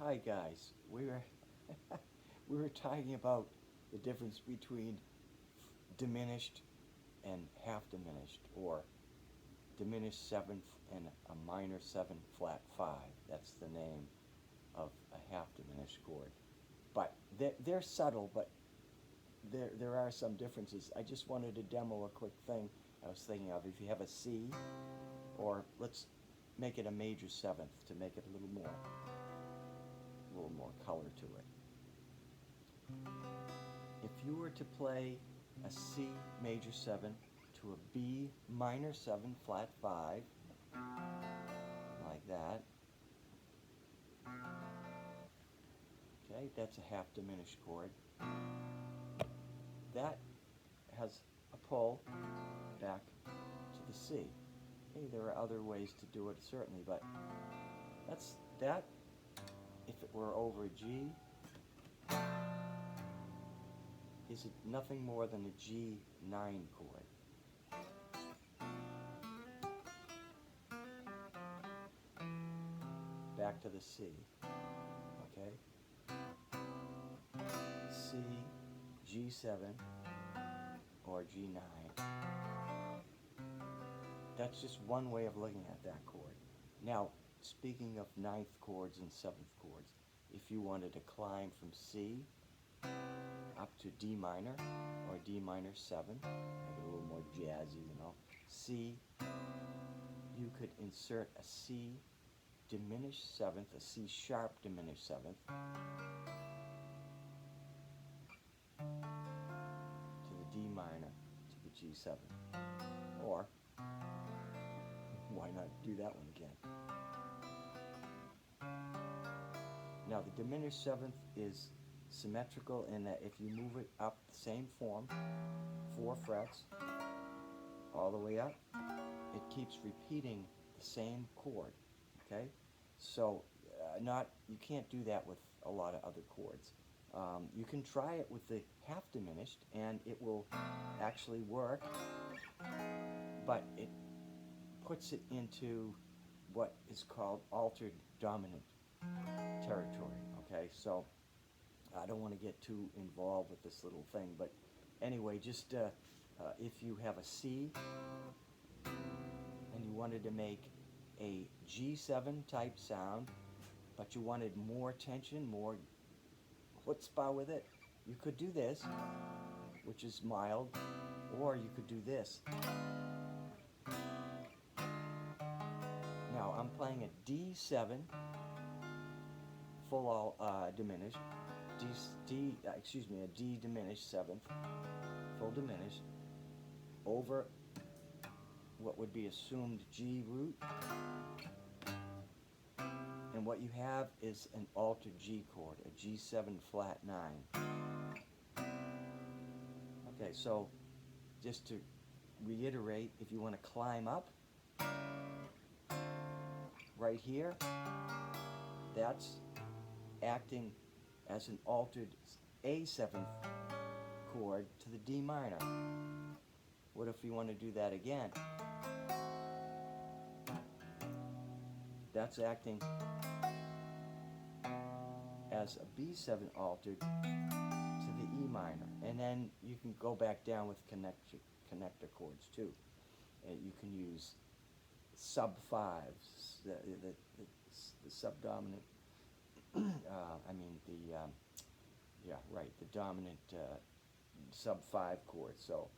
Hi guys, we were we were talking about the difference between diminished and half diminished, or diminished seventh and a minor 7 flat 5. That's the name of a half diminished chord. But they're subtle, but there are some differences. I just wanted to demo a quick thing I was thinking of. If you have a C, or let's make it a major 7th to make it a little more color to it. If you were to play a C major 7 to a B minor 7 flat 5, like that, okay, that's a half diminished chord. That has a pull back to the C. Okay, there are other ways to do it, certainly, but that's that. If it were over a G, is nothing more than a G9 chord. Back to the C, okay? C, G7, or G9. That's just one way of looking at that chord. Now, speaking of ninth chords and 7th chords, if you wanted to climb from C up to D minor or D minor 7, make it a little more jazzy, you know. C, you could insert a C diminished 7th, a C sharp diminished 7th, to the D minor, to the G7. Or, why not do that one again? Now, the diminished 7th is symmetrical in that if you move it up the same form, 4 frets, all the way up, it keeps repeating the same chord, okay? So, you can't do that with a lot of other chords. You can try it with the half diminished, and it will actually work, but it puts it into what is called altered dominant territory, okay? So I don't want to get too involved with this little thing, but anyway, just if you have a C and you wanted to make a G7 type sound, but you wanted more tension, more chutzpah with it, you could do this, which is mild, or you could do this. Now I'm playing a D7 full all diminished, a D diminished 7th, full diminished, over what would be assumed G root, and what you have is an altered G chord, a G7 flat 9. Okay, so just to reiterate, if you want to climb up, right here, that's acting as an altered A7th chord to the D minor. What if you want to do that again? That's acting as a B7 altered to the E minor. And then you can go back down with connector chords too. You can use sub 5s, the subdominant, the dominant sub 5 chord. So,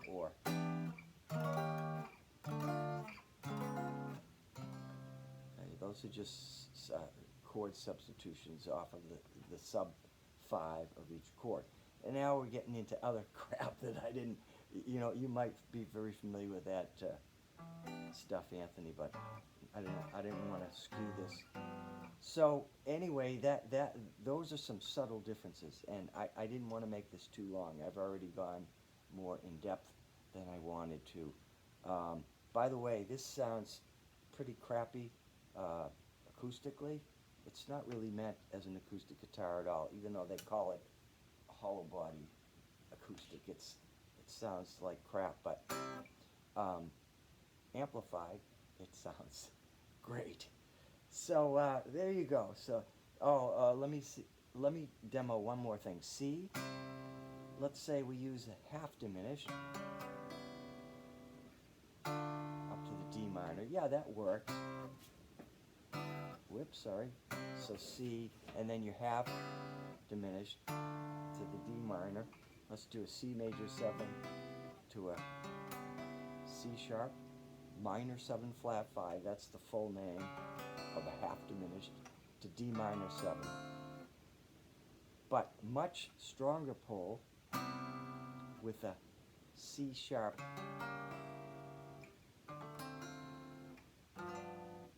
or, those are just chord substitutions off of the sub 5 of each chord. And now we're getting into other crap that I didn't, you might be very familiar with that stuff, Anthony, but I didn't want to skew this. So anyway, those are some subtle differences, and I didn't want to make this too long. I've already gone more in depth than I wanted to. By the way, this sounds pretty crappy acoustically. It's not really meant as an acoustic guitar at all, even though they call it a hollow body acoustic. It sounds like crap, but amplified, it sounds great. So there you go. So let me see. Let me demo one more thing. C. Let's say we use a half diminished up to the D minor. Yeah, that works. Whoops, sorry. So C, and then your half diminished to the D minor. Let's do a C major 7 to a C sharp minor 7 flat 5. That's the full name of a half diminished to D minor 7. But much stronger pull with a C sharp,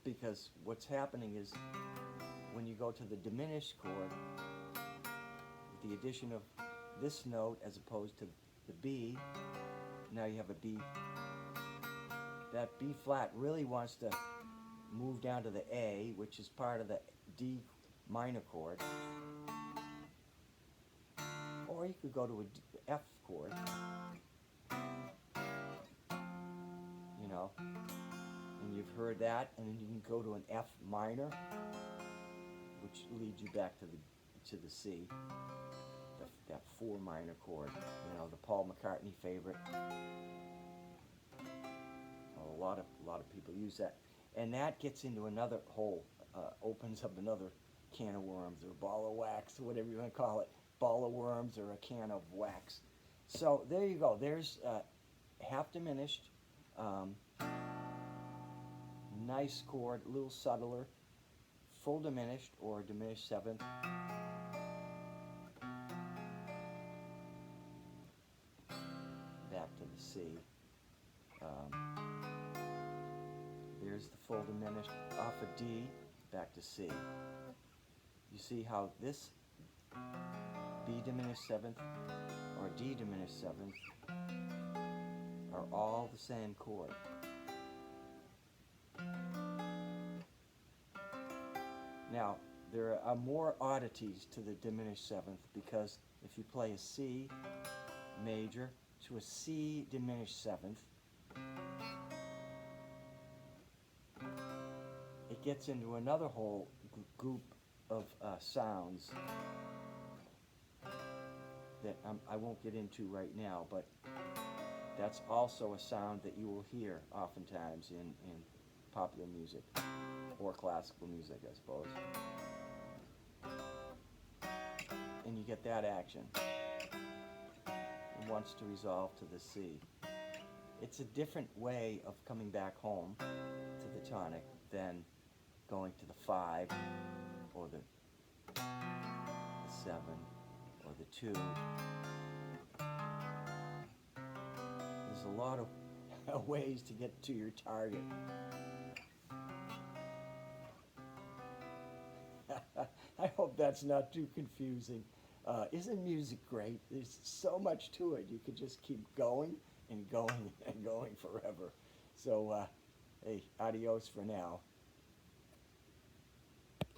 because what's happening is when you go to the diminished chord, with the addition of this note as opposed to the B, now you have a B. That B flat really wants to move down to the A, which is part of the D minor chord. Or you could go to a F chord, you know, and you've heard that, and then you can go to an F minor, which leads you back to the C, that 4 minor chord, you know, the Paul McCartney favorite. A lot of people use that, and that gets into another whole, opens up another can of worms or ball of wax, or whatever you want to call it. Ball of worms or a can of wax. So there you go. There's half diminished, nice chord, a little subtler, full diminished or diminished 7th. Back to the C. There's the full diminished off of D, back to C. You see how this B diminished 7th or D diminished 7th are all the same chord. Now, there are more oddities to the diminished 7th, because if you play a C major to a C diminished 7th, it gets into another whole group of sounds that I won't get into right now, but that's also a sound that you will hear oftentimes in popular music, or classical music, I suppose. And you get that action. It wants to resolve to the C. It's a different way of coming back home to the tonic than going to the 5 or the 7 or the 2. There's a lot of ways to get to your target. I hope that's not too confusing. Isn't music great? There's so much to it. You could just keep going and going and going forever. So, hey, adios for now.